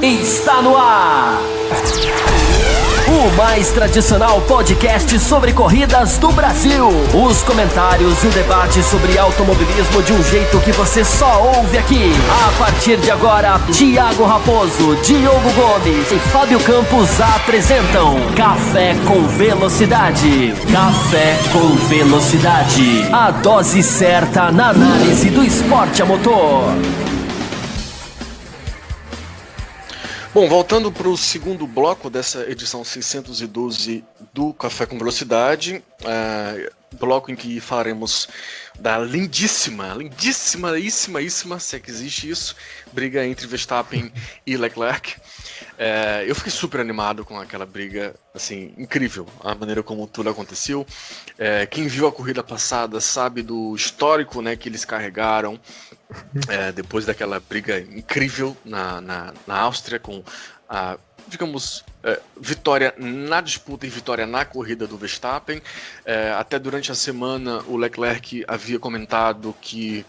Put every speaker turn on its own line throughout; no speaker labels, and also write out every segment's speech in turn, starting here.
Está no ar! O mais tradicional podcast sobre corridas do Brasil. Os comentários e o debate sobre automobilismo de um jeito que você só ouve aqui. A partir de agora, Thiago Raposo, Diogo Gomes e Fábio Campos apresentam Café com Velocidade. Café com Velocidade. A dose certa na análise do esporte a motor.
Bom, voltando para o segundo bloco dessa edição 612 do Café com Velocidade, bloco em que falaremos da lindíssima, se é que existe isso, briga entre Verstappen e Leclerc. Eu fiquei super animado com aquela briga, assim, incrível, a maneira como tudo aconteceu. Quem viu a corrida passada sabe do histórico, né, que eles carregaram depois daquela briga incrível na Áustria, com a, digamos, vitória na disputa e vitória na corrida do Verstappen. Até durante a semana o Leclerc havia comentado que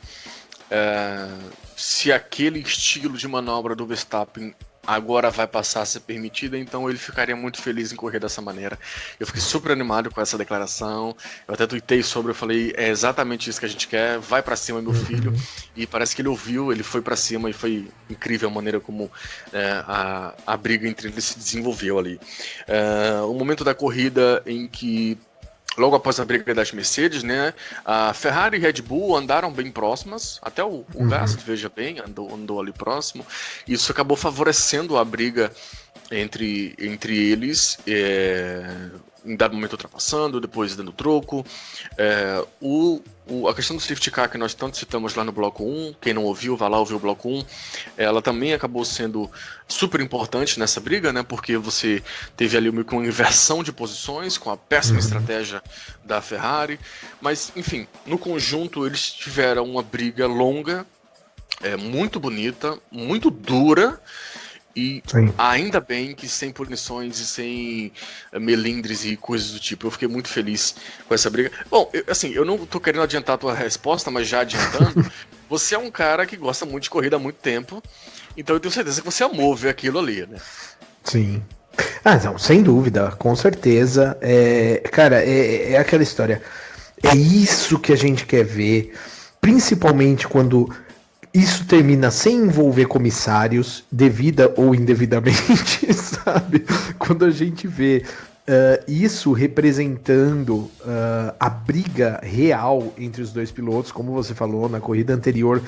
se aquele estilo de manobra do Verstappen agora vai passar a ser permitida, então ele ficaria muito feliz em correr dessa maneira. Eu fiquei super animado com essa declaração, eu até tuitei sobre, eu falei, é exatamente isso que a gente quer, vai pra cima meu filho, e parece que ele ouviu, ele foi pra cima e foi incrível a maneira como a briga entre eles se desenvolveu ali. O momento da corrida em que logo após a briga das Mercedes, né, a Ferrari e Red Bull andaram bem próximas, até o Gasly, veja bem, andou ali próximo. Isso acabou favorecendo a briga entre eles, em dado momento ultrapassando, depois dando troco. A questão do safety car que nós tanto citamos lá no bloco 1, quem não ouviu, vai lá ouvir o bloco 1, ela também acabou sendo super importante nessa briga, né, porque você teve ali meio que uma inversão de posições com a péssima estratégia da Ferrari, mas enfim, no conjunto eles tiveram uma briga longa, muito bonita, muito dura, e sim, ainda bem que sem punições e sem melindres e coisas do tipo. Eu fiquei muito feliz com essa briga. Bom, eu não tô querendo adiantar a tua resposta, mas já adiantando, você é um cara que gosta muito de corrida há muito tempo, então eu tenho certeza que você amou ver aquilo ali, né?
Sim. Não, sem dúvida, com certeza. Cara, é aquela história. É isso que a gente quer ver, principalmente quando isso termina sem envolver comissários, devida ou indevidamente, sabe? Quando a gente vê isso representando a briga real entre os dois pilotos, como você falou, na corrida anterior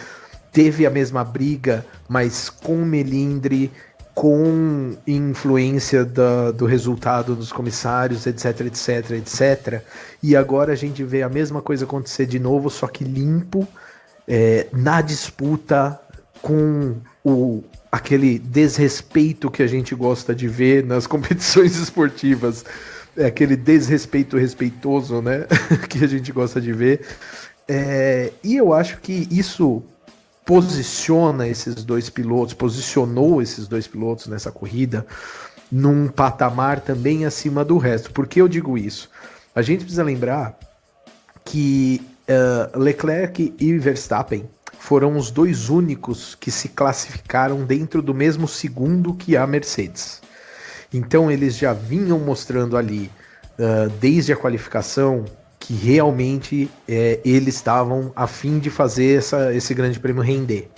teve a mesma briga, mas com melindre, com influência do resultado dos comissários, etc, etc, etc. E agora a gente vê a mesma coisa acontecer de novo, só que limpo, na disputa, com aquele desrespeito que a gente gosta de ver nas competições esportivas, aquele desrespeito respeitoso, né, que a gente gosta de ver, e eu acho que isso posicionou esses dois pilotos nessa corrida num patamar também acima do resto. Por que eu digo isso? A gente precisa lembrar que Leclerc e Verstappen foram os dois únicos que se classificaram dentro do mesmo segundo que a Mercedes. Então eles já vinham mostrando ali, desde a qualificação, que realmente eles estavam a fim de fazer esse grande prêmio render,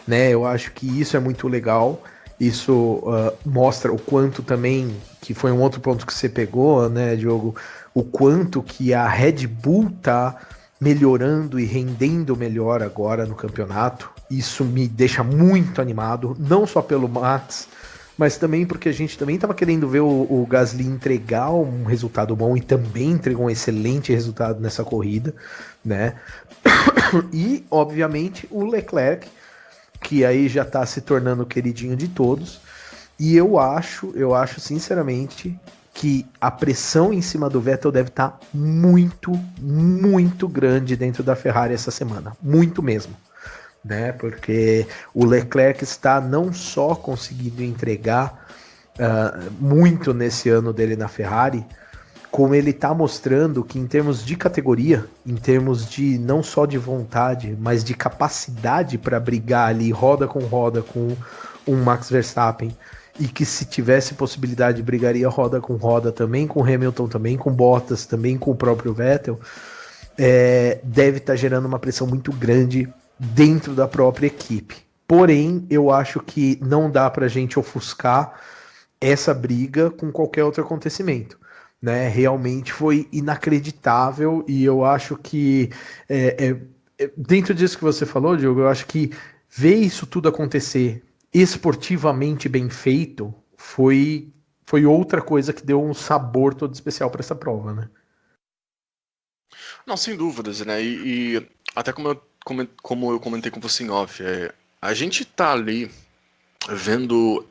né? Eu acho que isso é muito legal. Isso mostra o quanto também, que foi um outro ponto que você pegou, né, Diogo, o quanto que a Red Bull tá melhorando e rendendo melhor agora no campeonato. Isso me deixa muito animado, não só pelo Max, mas também porque a gente também estava querendo ver o Gasly entregar um resultado bom, e também entregou um excelente resultado nessa corrida, né? E, obviamente, o Leclerc, que aí já está se tornando o queridinho de todos. E eu acho sinceramente que a pressão em cima do Vettel deve estar muito, muito grande dentro da Ferrari essa semana. Muito mesmo, né? Porque o Leclerc está não só conseguindo entregar muito nesse ano dele na Ferrari, como ele tá mostrando que em termos de categoria, em termos de não só de vontade, mas de capacidade para brigar ali roda com um Max Verstappen, e que se tivesse possibilidade brigaria roda também com Hamilton, também com Bottas, também com o próprio Vettel, deve estar gerando uma pressão muito grande dentro da própria equipe. Porém, eu acho que não dá pra gente ofuscar essa briga com qualquer outro acontecimento, né? Realmente foi inacreditável, e eu acho que dentro disso que você falou, Diogo, eu acho que ver isso tudo acontecer esportivamente bem feito foi outra coisa que deu um sabor todo especial para essa prova, né?
Não, sem dúvidas, né? E até como eu comentei com você em off, a gente tá ali vendo.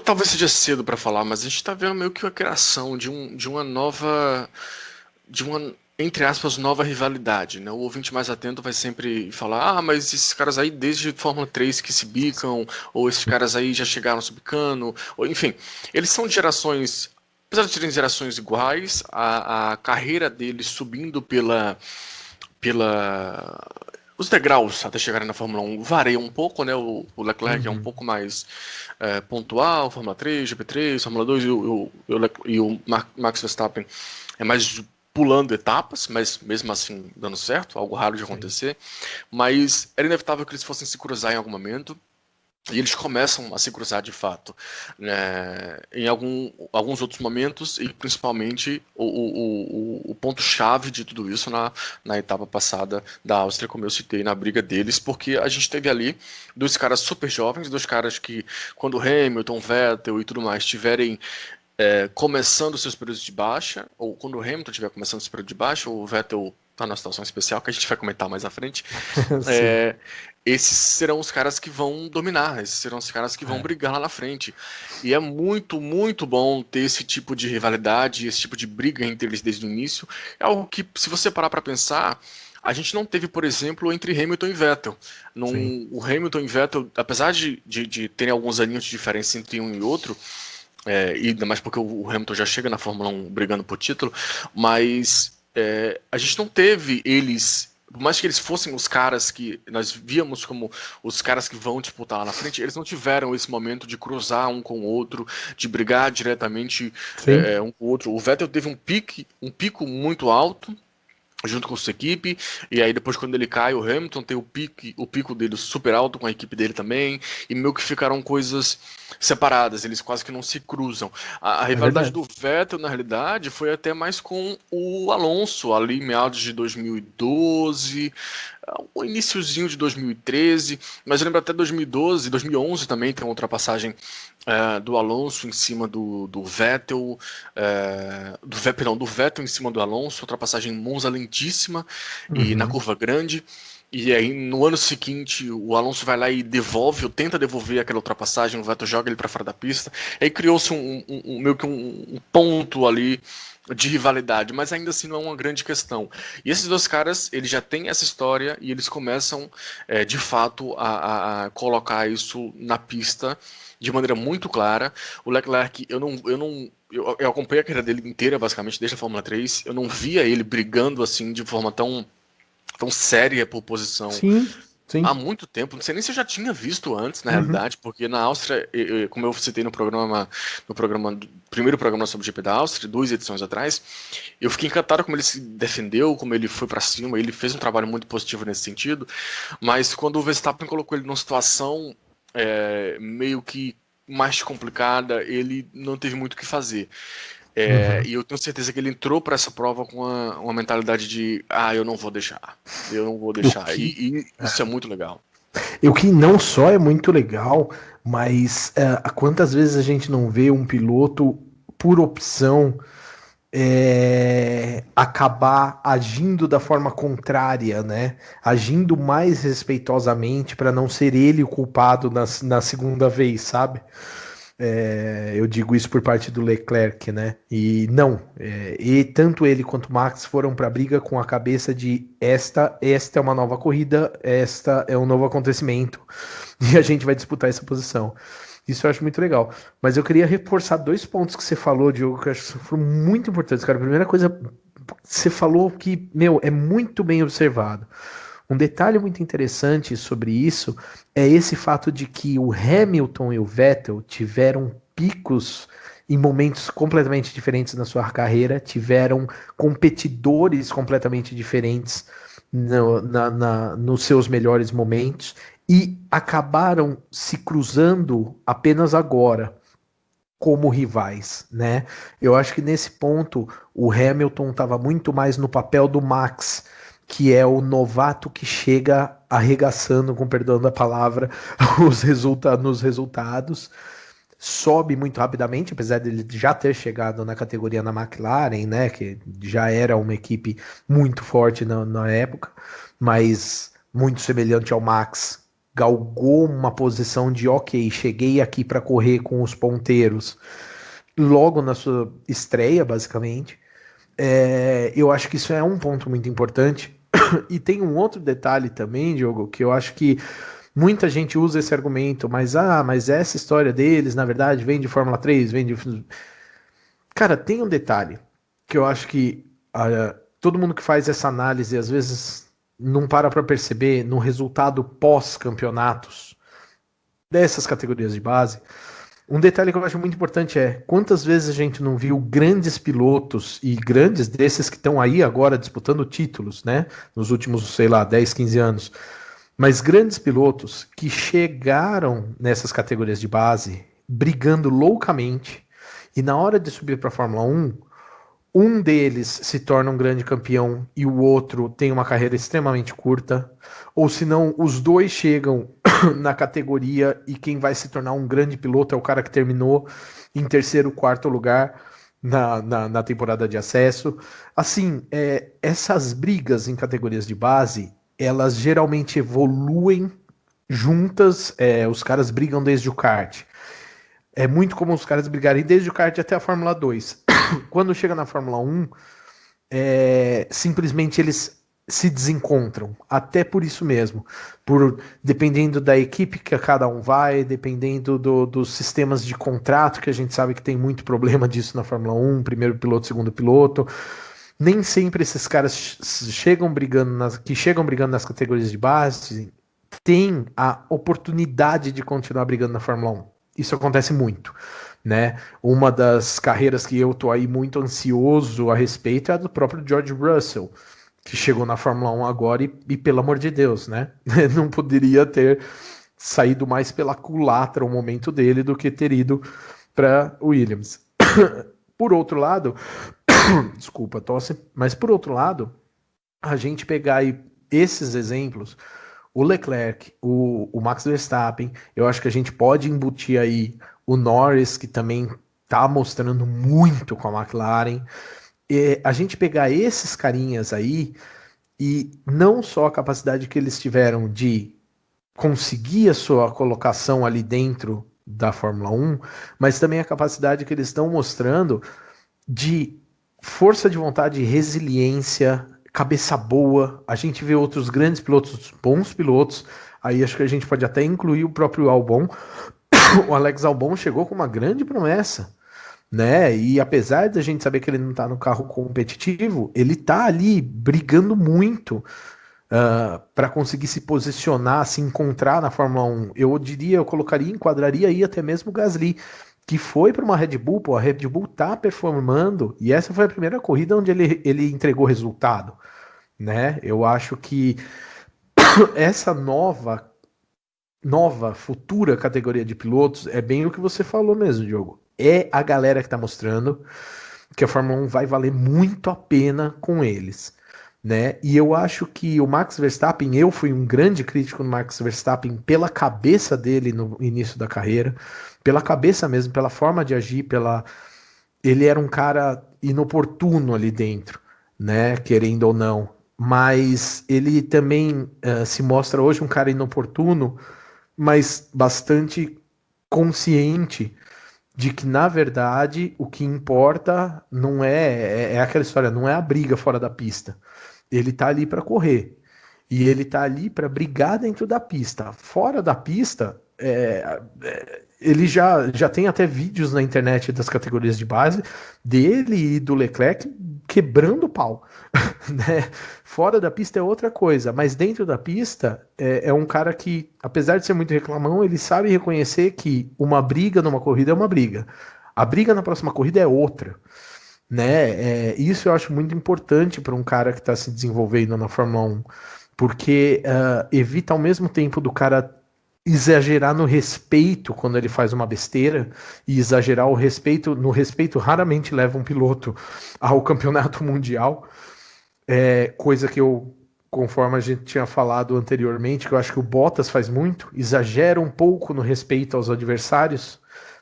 Talvez seja cedo para falar, mas a gente tá vendo meio que a criação de uma nova. De uma, entre aspas, nova rivalidade, né? O ouvinte mais atento vai sempre falar: mas esses caras aí desde Fórmula 3 que se bicam, ou esses caras aí já chegaram se bicando, ou enfim, eles são de gerações. Apesar de serem gerações iguais, a carreira deles subindo os degraus até chegarem na Fórmula 1 varia um pouco, né? O Leclerc é um pouco mais pontual, Fórmula 3, GP3, Fórmula 2, e o Max Verstappen é mais pulando etapas, mas mesmo assim dando certo, algo raro de acontecer. Mas era inevitável que eles fossem se cruzar em algum momento. E eles começam a se cruzar de fato, né, em alguns outros momentos, e principalmente o ponto-chave de tudo isso na etapa passada da Áustria, como eu citei, na briga deles, porque a gente teve ali dois caras super jovens, dois caras que, quando Hamilton, Vettel e tudo mais estiverem começando seus períodos de baixa, ou quando o Hamilton estiver começando seu período de baixa, o Vettel está numa situação especial que a gente vai comentar mais à frente, esses serão os caras que vão dominar, esses serão os caras que vão brigar lá na frente. E é muito, muito bom ter esse tipo de rivalidade, esse tipo de briga entre eles desde o início. É algo que, se você parar para pensar, a gente não teve, por exemplo, entre Hamilton e Vettel. O Hamilton e Vettel, apesar de terem alguns aninhos de diferença entre um e outro, e ainda mais porque o Hamilton já chega na Fórmula 1 brigando por título, mas a gente não teve eles. Por mais que eles fossem os caras que nós víamos como os caras que vão disputar lá na frente, eles não tiveram esse momento de cruzar um com o outro, de brigar diretamente um com o outro. O Vettel teve um pico muito alto junto com sua equipe, e aí depois quando ele cai, o Hamilton tem o pico dele super alto com a equipe dele também, e meio que ficaram coisas separadas, eles quase que não se cruzam. A rivalidade do Vettel, na realidade, foi até mais com o Alonso, ali em meados de 2012, o iniciozinho de 2013, mas eu lembro até 2012, 2011 também tem uma ultrapassagem do Alonso em cima do Vettel, do Vettel em cima do Alonso, ultrapassagem Monza lentíssima e na curva grande. E aí no ano seguinte o Alonso vai lá e tenta devolver aquela ultrapassagem, o Vettel joga ele para fora da pista. Aí criou-se meio que um ponto ali de rivalidade, mas ainda assim não é uma grande questão. E esses dois caras, eles já têm essa história e eles começam de fato a colocar isso na pista de maneira muito clara. O Leclerc, eu acompanhei a carreira dele inteira, basicamente, desde a Fórmula 3. Eu não via ele brigando assim de forma tão séria por posição.
Sim.
Há muito tempo. Não sei nem se eu já tinha visto antes, na realidade, porque na Áustria, como eu citei no primeiro programa sobre o GP da Áustria, 2 edições atrás, eu fiquei encantado como ele se defendeu, como ele foi pra cima, ele fez um trabalho muito positivo nesse sentido, mas quando o Verstappen colocou ele numa situação meio que mais complicada, ele não teve muito o que fazer. E eu tenho certeza que ele entrou para essa prova com uma mentalidade de eu não vou deixar, e isso é muito legal.
O que não só é muito legal, mas quantas vezes a gente não vê um piloto por opção acabar agindo da forma contrária, né? Agindo mais respeitosamente para não ser ele o culpado na segunda vez, sabe? Eu digo isso por parte do Leclerc, né? E não, e tanto ele quanto o Max foram para a briga com a cabeça de esta é uma nova corrida, esta é um novo acontecimento e a gente vai disputar essa posição. Isso eu acho muito legal. Mas eu queria reforçar 2 pontos que você falou, Diogo, que eu acho que foram muito importantes, cara. A primeira coisa, você falou que, é muito bem observado. Um detalhe muito interessante sobre isso é esse fato de que o Hamilton e o Vettel tiveram picos em momentos completamente diferentes na sua carreira, tiveram competidores completamente diferentes nos seus melhores momentos e acabaram se cruzando apenas agora como rivais, né? Eu acho que nesse ponto o Hamilton estava muito mais no papel do Max, que é o novato que chega arregaçando, com perdão da palavra, nos resultados, sobe muito rapidamente, apesar dele já ter chegado na categoria na McLaren, né, que já era uma equipe muito forte na época, mas muito semelhante ao Max, galgou uma posição de ok, cheguei aqui para correr com os ponteiros, logo na sua estreia, basicamente. Eu acho que isso é um ponto muito importante. E tem um outro detalhe também, Diogo, que eu acho que muita gente usa esse argumento, mas essa história deles, na verdade, vem de Fórmula 3, vem de... Cara, tem um detalhe que eu acho que todo mundo que faz essa análise, às vezes, não para perceber no resultado pós-campeonatos dessas categorias de base. Um detalhe que eu acho muito importante é quantas vezes a gente não viu grandes pilotos e grandes desses que estão aí agora disputando títulos, né? Nos últimos, 10, 15 anos. Mas grandes pilotos que chegaram nessas categorias de base brigando loucamente e na hora de subir para a Fórmula 1, um deles se torna um grande campeão e o outro tem uma carreira extremamente curta, ou se não, os dois chegam na categoria e quem vai se tornar um grande piloto é o cara que terminou em terceiro, quarto lugar na temporada de acesso. Assim, essas brigas em categorias de base, elas geralmente evoluem juntas, os caras brigam desde o kart. É muito comum os caras brigarem desde o kart até a Fórmula 2. Quando chega na Fórmula 1, simplesmente eles se desencontram, até por isso mesmo, dependendo da equipe que cada um vai, dependendo dos sistemas de contrato, que a gente sabe que tem muito problema disso na Fórmula 1, primeiro piloto, segundo piloto. Nem sempre esses caras chegam brigando nas categorias de base têm a oportunidade de continuar brigando na Fórmula 1. Isso acontece muito, né? Uma das carreiras que eu tô aí muito ansioso a respeito é a do próprio George Russell, que chegou na Fórmula 1 agora e pelo amor de Deus, né? Não poderia ter saído mais pela culatra o momento dele do que ter ido para Williams. Por outro lado, desculpa, tosse, mas por outro lado, a gente pegar aí esses exemplos, o Leclerc, o Max Verstappen, eu acho que a gente pode embutir aí o Norris, que também tá mostrando muito com a McLaren. A gente pegar esses carinhas aí e não só a capacidade que eles tiveram de conseguir a sua colocação ali dentro da Fórmula 1, mas também a capacidade que eles estão mostrando de força de vontade, resiliência, cabeça boa. A gente vê outros grandes pilotos, bons pilotos, aí acho que a gente pode até incluir o próprio Albon. O Alex Albon chegou com uma grande promessa, né? E apesar da gente saber que ele não tá no carro competitivo, ele tá ali brigando muito para conseguir se posicionar, se encontrar na Fórmula 1. Eu colocaria, enquadraria aí até mesmo o Gasly, que foi para uma Red Bull. Pô, a Red Bull tá performando, e essa foi a primeira corrida onde ele entregou resultado, né? Eu acho que essa nova futura categoria de pilotos é bem o que você falou mesmo, Diogo. É a galera que tá mostrando que a Fórmula 1 vai valer muito a pena com eles, né? E eu acho que o Max Verstappen, eu fui um grande crítico no Max Verstappen pela cabeça dele no início da carreira, pela cabeça mesmo, pela forma de agir, ele era um cara inoportuno ali dentro, né? Querendo ou não. Mas ele também se mostra hoje um cara inoportuno, mas bastante consciente de que, na verdade, o que importa não é aquela história, não é a briga fora da pista. Ele tá ali para correr. E ele tá ali para brigar dentro da pista. Fora da pista, ele já tem até vídeos na internet das categorias de base dele e do Leclerc quebrando o pau. Né? Fora da pista é outra coisa, mas dentro da pista é um cara que, apesar de ser muito reclamão, ele sabe reconhecer que uma briga numa corrida é uma briga. A briga na próxima corrida é outra. Né? Isso eu acho muito importante para um cara que está se desenvolvendo na Fórmula 1, porque evita ao mesmo tempo do cara exagerar no respeito quando ele faz uma besteira, e exagerar o respeito, no respeito raramente leva um piloto ao campeonato mundial, coisa que conforme a gente tinha falado anteriormente, que eu acho que o Bottas faz muito, exagera um pouco no respeito aos adversários,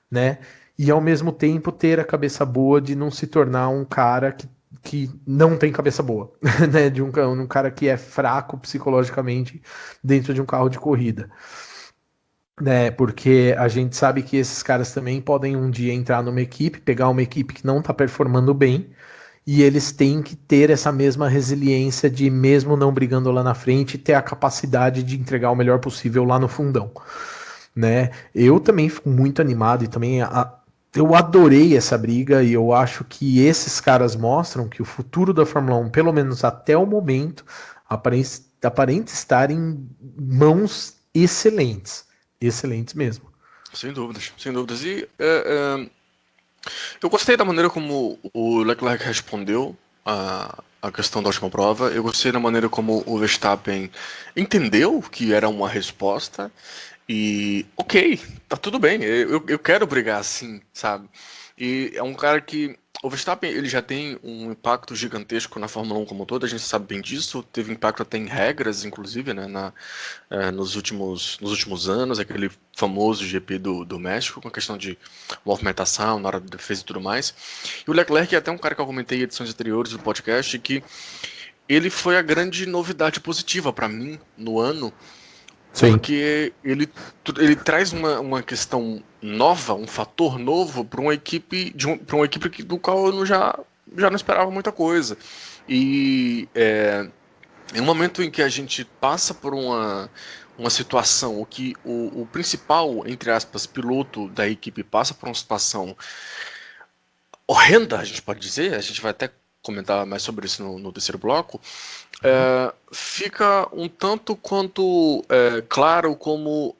né? E ao mesmo tempo ter a cabeça boa de não se tornar um cara que não tem cabeça boa, né? De um cara que é fraco psicologicamente dentro de um carro de corrida. Né, porque a gente sabe que esses caras também podem um dia entrar numa equipe, pegar uma equipe que não está performando bem, e eles têm que ter essa mesma resiliência de, mesmo não brigando lá na frente, ter a capacidade de entregar o melhor possível lá no fundão. Né? Eu também fico muito animado e também eu adorei essa briga, e eu acho que esses caras mostram que o futuro da Fórmula 1, pelo menos até o momento, aparenta estar em mãos excelentes. Excelentes mesmo.
Sem dúvidas, sem dúvidas. E eu gostei da maneira como o Leclerc respondeu a questão da última prova. Eu gostei da maneira como o Verstappen entendeu que era uma resposta. E ok, tá tudo bem, eu quero brigar assim, sabe? E é um cara que... O Verstappen, ele já tem um impacto gigantesco na Fórmula 1 como um todo, a gente sabe bem disso, teve impacto até em regras, inclusive, né, nos últimos anos, aquele famoso GP do México, com a questão de movimentação na hora da defesa e tudo mais. E o Leclerc é até um cara que eu comentei em edições anteriores do podcast, que ele foi a grande novidade positiva para mim no ano, porque ele traz uma questão nova, um fator novo para uma equipe do qual eu já não esperava muita coisa. E em um momento em que a gente passa por uma situação, que o principal, entre aspas, piloto da equipe passa por uma situação horrenda, a gente pode dizer, a gente vai até comentar mais sobre isso no terceiro bloco, fica um tanto quanto claro como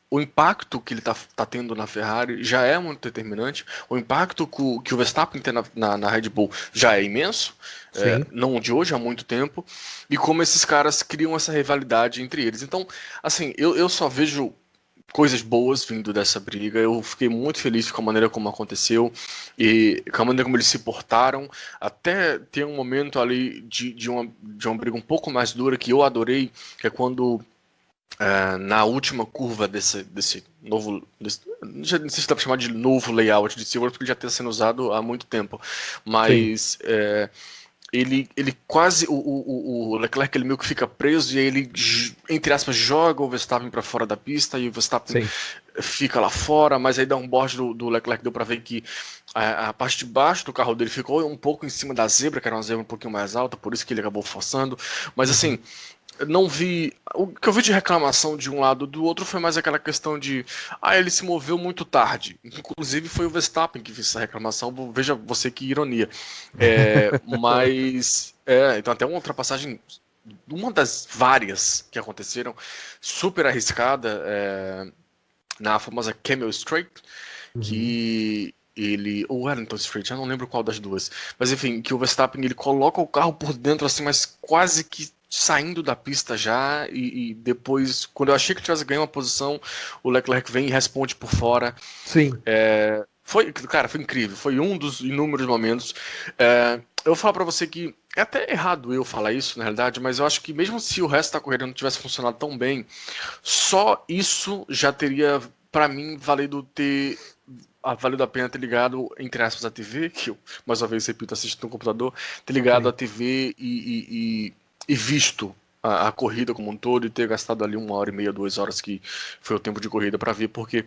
o impacto que ele está tendo na Ferrari já é muito determinante, o impacto que o Verstappen tem na Red Bull já é imenso, não de hoje, há muito tempo, e como esses caras criam essa rivalidade entre eles. Então, assim, eu só vejo coisas boas vindo dessa briga. Eu fiquei muito feliz com a maneira como aconteceu e com a maneira como eles se portaram, até ter um momento ali de uma briga um pouco mais dura que eu adorei, que é quando na última curva desse novo, não sei se dá para chamar de novo layout de Silverstone, porque já está sendo usado há muito tempo, mas ele quase, o Leclerc, ele meio que fica preso, e aí ele, entre aspas, joga o Verstappen para fora da pista, e o Verstappen fica lá fora, mas aí dá um borde do Leclerc, deu para ver que a parte de baixo do carro dele ficou um pouco em cima da zebra, que era uma zebra um pouquinho mais alta, por isso que ele acabou forçando, mas assim, não vi. O que eu vi de reclamação de um lado ou do outro foi mais aquela questão de ele se moveu muito tarde. Inclusive foi o Verstappen que fez essa reclamação. Veja você que ironia. Mas então até uma ultrapassagem, uma das várias que aconteceram, super arriscada, na famosa Camel Straight, que ou Wellington Straight, já não lembro qual das duas, mas enfim, que o Verstappen, ele coloca o carro por dentro assim, mas quase que saindo da pista já, e depois, quando eu achei que ele tivesse ganho uma posição, o Leclerc vem e responde por fora. Foi incrível, foi um dos inúmeros momentos. Eu vou falar pra você que é até errado eu falar isso, na realidade, mas eu acho que mesmo se o resto da corrida não tivesse funcionado tão bem, só isso já teria, pra mim, valido a pena ter ligado, entre aspas, a TV, que eu, mais uma vez, repito, assisto no computador, ter ligado a TV e visto a corrida como um todo, e ter gastado ali 1h30, 2 horas, que foi o tempo de corrida, para ver, porque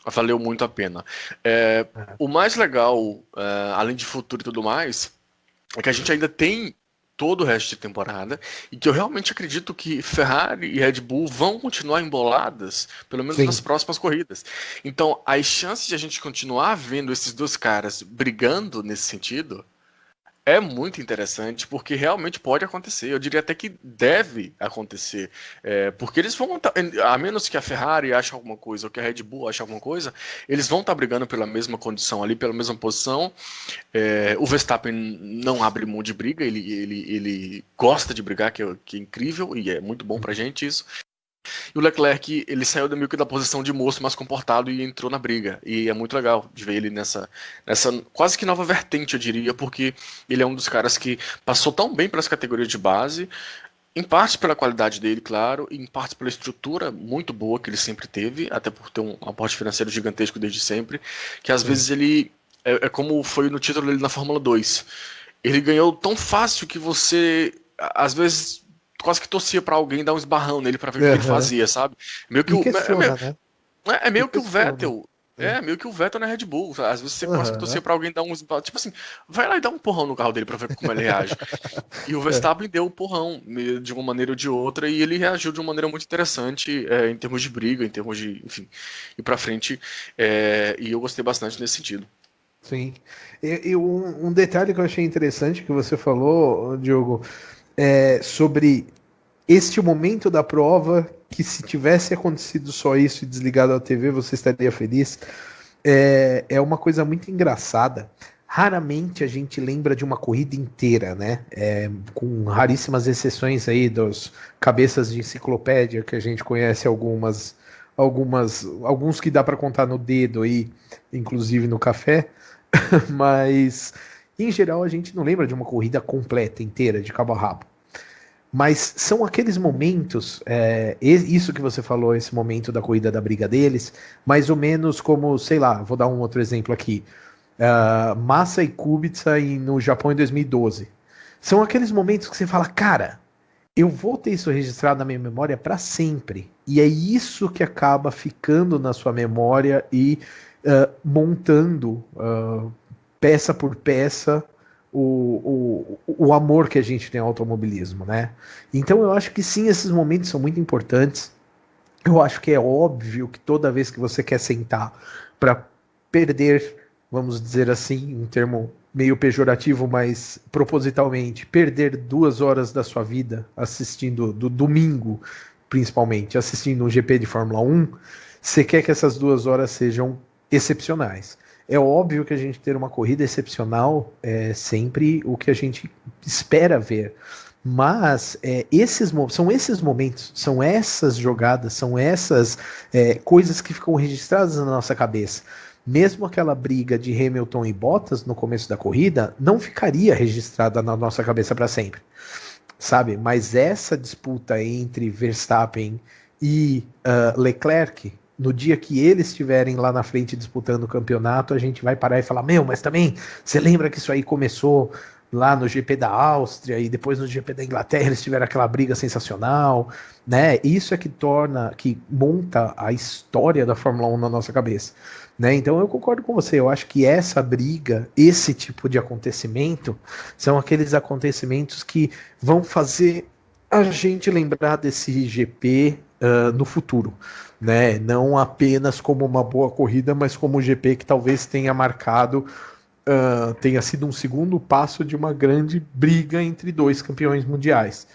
valeu muito a pena. O mais legal, além de futuro e tudo mais, é que a gente ainda tem todo o resto de temporada, e que eu realmente acredito que Ferrari e Red Bull vão continuar emboladas, pelo menos nas próximas corridas. Então, as chances de a gente continuar vendo esses dois caras brigando nesse sentido é muito interessante, porque realmente pode acontecer. Eu diria até que deve acontecer. Porque eles vão a menos que a Ferrari ache alguma coisa, ou que a Red Bull ache alguma coisa, eles vão estar brigando pela mesma condição ali, pela mesma posição. O Verstappen não abre mão de briga, ele gosta de brigar, que é incrível, e é muito bom pra gente isso. E o Leclerc, ele saiu meio que da posição de moço mais comportado e entrou na briga. E é muito legal de ver ele nessa quase que nova vertente, eu diria, porque ele é um dos caras que passou tão bem pelas categorias de base, em parte pela qualidade dele, claro, e em parte pela estrutura muito boa que ele sempre teve, até por ter um aporte financeiro gigantesco desde sempre, que às vezes ele, é como foi no título dele na Fórmula 2. Ele ganhou tão fácil que você, às vezes, quase que torcia pra alguém dar um esbarrão nele pra ver o que ele fazia, sabe? Meio que meio que o Vettel. Meio que o Vettel na Red Bull. Às vezes você quase que torcia pra alguém dar um esbarrão. Tipo assim, vai lá e dá um porrão no carro dele pra ver como ele reage. E o Verstappen deu o porrão de uma maneira ou de outra, e ele reagiu de uma maneira muito interessante em termos de briga, em termos de, enfim, ir pra frente. E eu gostei bastante nesse sentido.
Sim. Um detalhe que eu achei interessante que você falou, Diogo, sobre este momento da prova, que se tivesse acontecido só isso e desligado a TV, você estaria feliz. É uma coisa muito engraçada. Raramente a gente lembra de uma corrida inteira, né? Com raríssimas exceções aí dos cabeças de enciclopédia, que a gente conhece alguns que dá para contar no dedo aí, inclusive no café, mas em geral a gente não lembra de uma corrida completa, inteira, de cabo a rabo. Mas são aqueles momentos, isso que você falou, esse momento da corrida da briga deles, mais ou menos como, sei lá, vou dar um outro exemplo aqui, Massa e Kubica no Japão em 2012. São aqueles momentos que você fala, cara, eu vou ter isso registrado na minha memória para sempre. E é isso que acaba ficando na sua memória e montando peça por peça o amor que a gente tem ao automobilismo, né? Então eu acho que sim, esses momentos são muito importantes. Eu acho que é óbvio que toda vez que você quer sentar para perder, vamos dizer assim, um termo meio pejorativo, mas propositalmente, perder 2 horas da sua vida assistindo, do domingo principalmente, assistindo um GP de Fórmula 1, você quer que essas 2 horas sejam excepcionais. É óbvio que a gente ter uma corrida excepcional é sempre o que a gente espera ver. Mas são esses momentos, são essas jogadas, são essas coisas que ficam registradas na nossa cabeça. Mesmo aquela briga de Hamilton e Bottas no começo da corrida não ficaria registrada na nossa cabeça para sempre, sabe? Mas essa disputa entre Verstappen e Leclerc, no dia que eles estiverem lá na frente disputando o campeonato, a gente vai parar e falar, mas também, você lembra que isso aí começou lá no GP da Áustria e depois no GP da Inglaterra eles tiveram aquela briga sensacional, né? Isso é que monta a história da Fórmula 1 na nossa cabeça, né? Então eu concordo com você, eu acho que essa briga, esse tipo de acontecimento, são aqueles acontecimentos que vão fazer a gente lembrar desse GP no futuro, né? Não apenas como uma boa corrida, mas como um GP que talvez tenha marcado, tenha sido um segundo passo de uma grande briga entre 2 campeões mundiais,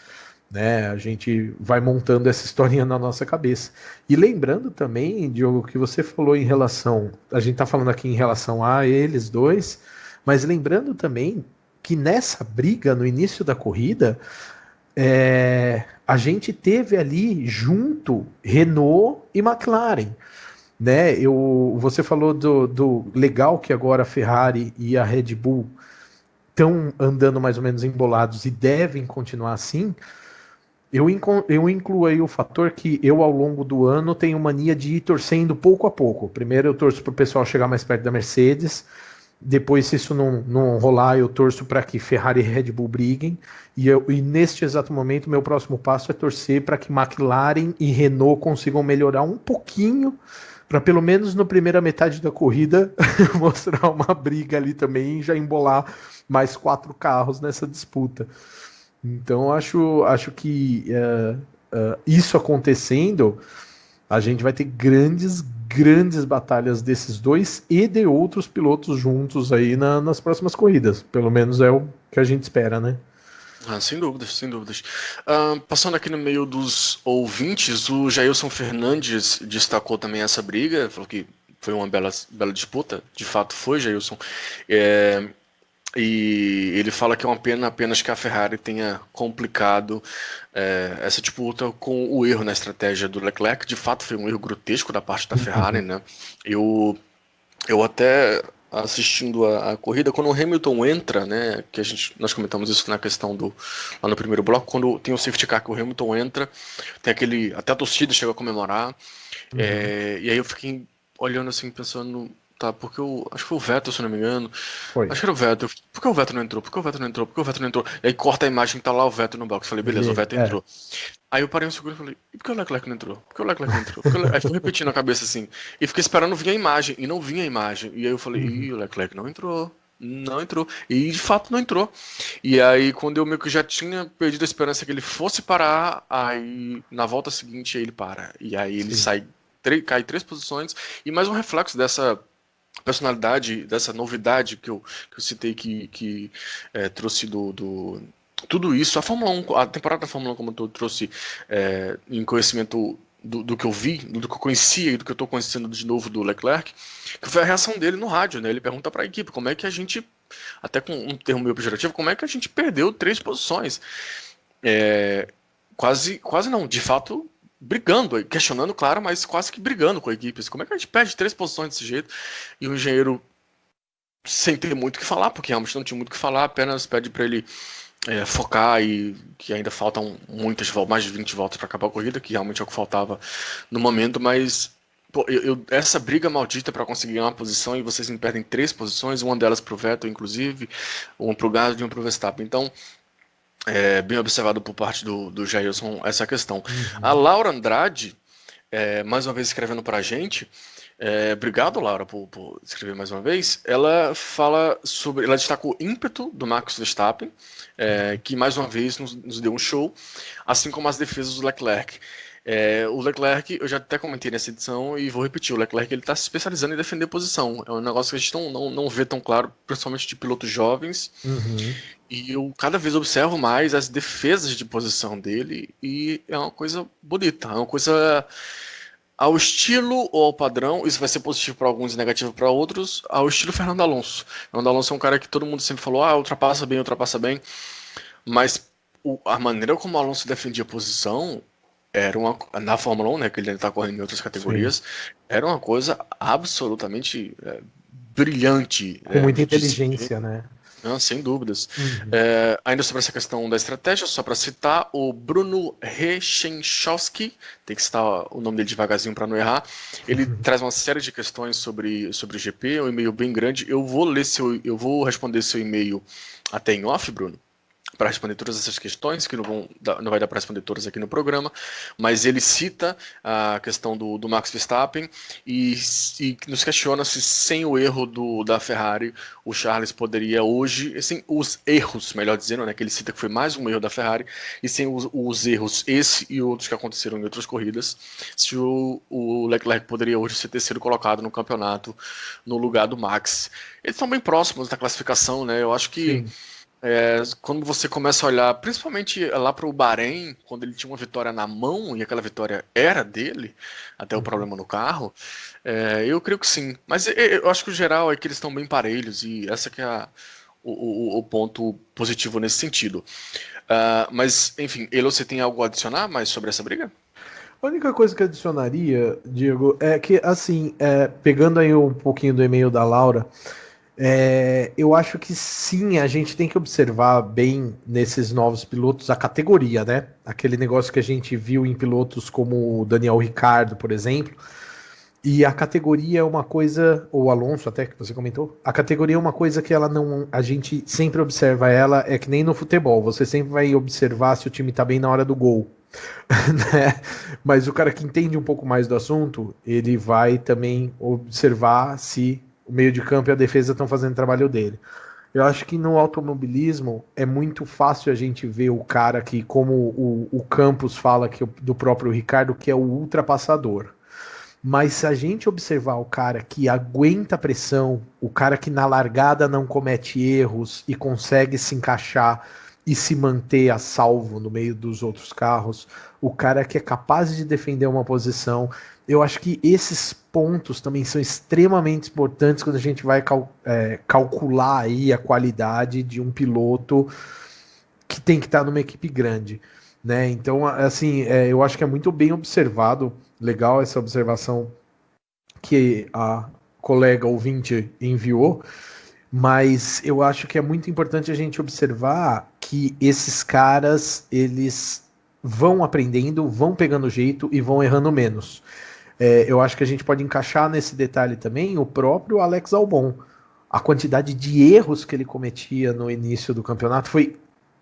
né? A gente vai montando essa historinha na nossa cabeça. E lembrando também, Diogo, que você falou em relação, a gente tá falando aqui em relação a eles dois, mas lembrando também que nessa briga, no início da corrida, a gente teve ali junto Renault e McLaren, né? Você falou do legal que agora a Ferrari e a Red Bull estão andando mais ou menos embolados e devem continuar assim. Eu incluo aí o fator que eu, ao longo do ano, tenho mania de ir torcendo pouco a pouco. Primeiro eu torço para o pessoal chegar mais perto da Mercedes. Depois, se isso não rolar, eu torço para que Ferrari e Red Bull briguem. E neste exato momento, meu próximo passo é torcer para que McLaren e Renault consigam melhorar um pouquinho, para pelo menos na primeira metade da corrida mostrar uma briga ali também e já embolar mais 4 carros nessa disputa. Então acho que isso acontecendo, a gente vai ter grandes batalhas desses dois e de outros pilotos juntos aí nas próximas corridas. Pelo menos é o que a gente espera, né?
Sem dúvidas, sem dúvidas. Passando aqui no meio dos ouvintes, o Jailson Fernandes destacou também essa briga, falou que foi uma bela disputa, de fato foi, Jailson. E ele fala que é uma pena apenas que a Ferrari tenha complicado essa disputa com o erro na estratégia do Leclerc. De fato foi um erro grotesco da parte da Ferrari, né? Eu até assistindo a corrida, quando o Hamilton entra, né, que nós comentamos isso na questão lá no primeiro bloco, quando tem o safety car que o Hamilton entra, tem até a torcida chega a comemorar, e aí eu fiquei olhando assim, pensando, tá, porque acho que foi o Vettel, se não me engano, acho que era o Vettel, por que o Vettel não entrou? Por que o Vettel não entrou? Por que o Vettel não entrou? E aí corta a imagem, tá lá o Vettel no box, falei, beleza, o Vettel entrou. Aí eu parei um segundo e falei, e por que o Leclerc não entrou? Por que o Leclerc não entrou? Aí fui repetindo na cabeça assim, e fiquei esperando vir a imagem, e não vinha a imagem. E aí eu falei, ih, o Leclerc não entrou. E de fato não entrou. E aí quando eu meio que já tinha perdido a esperança que ele fosse parar, aí na volta seguinte ele para. E aí ele cai 3 posições, e mais um reflexo dessa personalidade, dessa novidade que eu citei que trouxe tudo isso, a Fórmula 1, a temporada da Fórmula 1 como eu trouxe em conhecimento do que eu vi, do que eu conhecia e do que eu estou conhecendo de novo do Leclerc, que foi a reação dele no rádio, né? Ele pergunta para a equipe como é que a gente, até com um termo meio pejorativo, como é que a gente perdeu 3 posições. Quase não, de fato, brigando, questionando, claro, mas quase que brigando com a equipe. Como é que a gente perde 3 posições desse jeito? E o engenheiro, sem ter muito o que falar, porque realmente não tinha muito o que falar, apenas pede para ele focar, e que ainda faltam mais de 20 voltas para acabar a corrida, que realmente é o que faltava no momento, mas pô, essa briga maldita para conseguir uma posição, e vocês me perdem 3 posições, uma delas pro Vettel, inclusive, uma pro Gasly e uma pro Verstappen. Então, bem observado por parte do Jailson essa questão. A Laura Andrade, mais uma vez escrevendo para a gente, obrigado, Laura, por escrever mais uma vez. Ela destaca o ímpeto do Max Verstappen, que mais uma vez nos deu um show, assim como as defesas do Leclerc. O Leclerc, eu já até comentei nessa edição e vou repetir, o Leclerc ele está se especializando em defender posição. É um negócio que a gente não vê tão claro, principalmente de pilotos jovens. E eu cada vez observo mais as defesas de posição dele, e é uma coisa bonita, é uma coisa ao estilo ou ao padrão, isso vai ser positivo para alguns e negativo para outros, ao estilo Fernando Alonso. Fernando Alonso é um cara que todo mundo sempre falou, ultrapassa bem, mas a maneira como o Alonso defendia a posição na Fórmula 1, né, que ele ainda está correndo em outras categorias, era uma coisa absolutamente brilhante.
Com muita inteligência, né?
Não, sem dúvidas. Ainda sobre essa questão da estratégia, só para citar, o Bruno Rechenchowski, tem que citar o nome dele devagarzinho para não errar, ele traz uma série de questões sobre o GP, um e-mail bem grande. Eu vou responder seu e-mail até em off, Bruno, para responder todas essas questões, que não vai dar para responder todas aqui no programa, mas ele cita a questão do Max Verstappen e nos questiona se sem o erro da Ferrari, o Charles poderia hoje, sem os erros, melhor dizendo, né, que ele cita que foi mais um erro da Ferrari, e sem os erros, esse e outros que aconteceram em outras corridas, se o Leclerc poderia hoje ser terceiro colocado no campeonato no lugar do Max. Eles estão bem próximos da classificação, né? Eu acho que quando você começa a olhar, principalmente lá para o Bahrein, quando ele tinha uma vitória na mão e aquela vitória era dele, até o problema no carro, eu creio que sim. Mas eu acho que o geral é que eles estão bem parelhos, e essa que é o ponto positivo nesse sentido. Mas, enfim, você tem algo a adicionar mais sobre essa briga?
A única coisa que eu adicionaria, Diego, é que, assim, pegando aí um pouquinho do e-mail da Laura, eu acho que sim, a gente tem que observar bem nesses novos pilotos a categoria, né? Aquele negócio que a gente viu em pilotos como o Daniel Ricciardo, por exemplo. E a categoria é uma coisa, ou Alonso até, que você comentou, a categoria é uma coisa que a gente sempre observa ela, é que nem no futebol, você sempre vai observar se o time tá bem na hora do gol. Né? Mas o cara que entende um pouco mais do assunto, ele vai também observar se o meio de campo e a defesa estão fazendo o trabalho dele. Eu acho que no automobilismo é muito fácil a gente ver o cara que, como o Campos fala que do próprio Ricardo, que é o ultrapassador. Mas se a gente observar o cara que aguenta a pressão, o cara que na largada não comete erros e consegue se encaixar e se manter a salvo no meio dos outros carros, o cara que é capaz de defender uma posição, eu acho que esses pontos também são extremamente importantes quando a gente vai calcular aí a qualidade de um piloto que tem que estar numa equipe grande, né? Então, assim, eu acho que é muito bem observado, legal essa observação que a colega ouvinte enviou, mas eu acho que é muito importante a gente observar que esses caras, eles vão aprendendo, vão pegando jeito e vão errando menos. Eu acho que a gente pode encaixar nesse detalhe também o próprio Alex Albon. A quantidade de erros que ele cometia no início do campeonato foi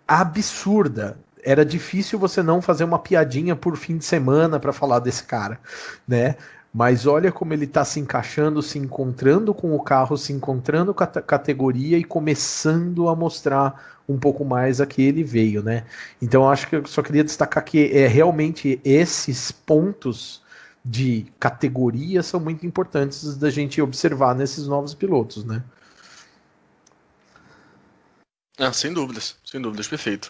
absurda. Era difícil você não fazer uma piadinha por fim de semana para falar desse cara, né? Mas olha como ele está se encaixando, se encontrando com o carro, se encontrando com a categoria e começando a mostrar um pouco mais a que ele veio, né? Então acho que eu só queria destacar que realmente esses pontos de categoria são muito importantes da gente observar nesses novos pilotos, né?
Sem dúvidas, perfeito.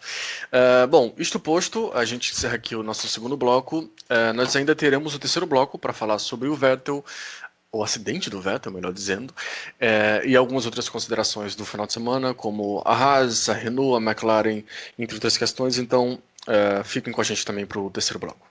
Bom, isto posto, a gente encerra aqui o nosso segundo bloco. Nós ainda teremos o terceiro bloco para falar sobre o Vettel, o acidente do Vettel, melhor dizendo, e algumas outras considerações do final de semana, como a Haas, a Renault, a McLaren, entre outras questões. Então, fiquem com a gente também para o terceiro bloco.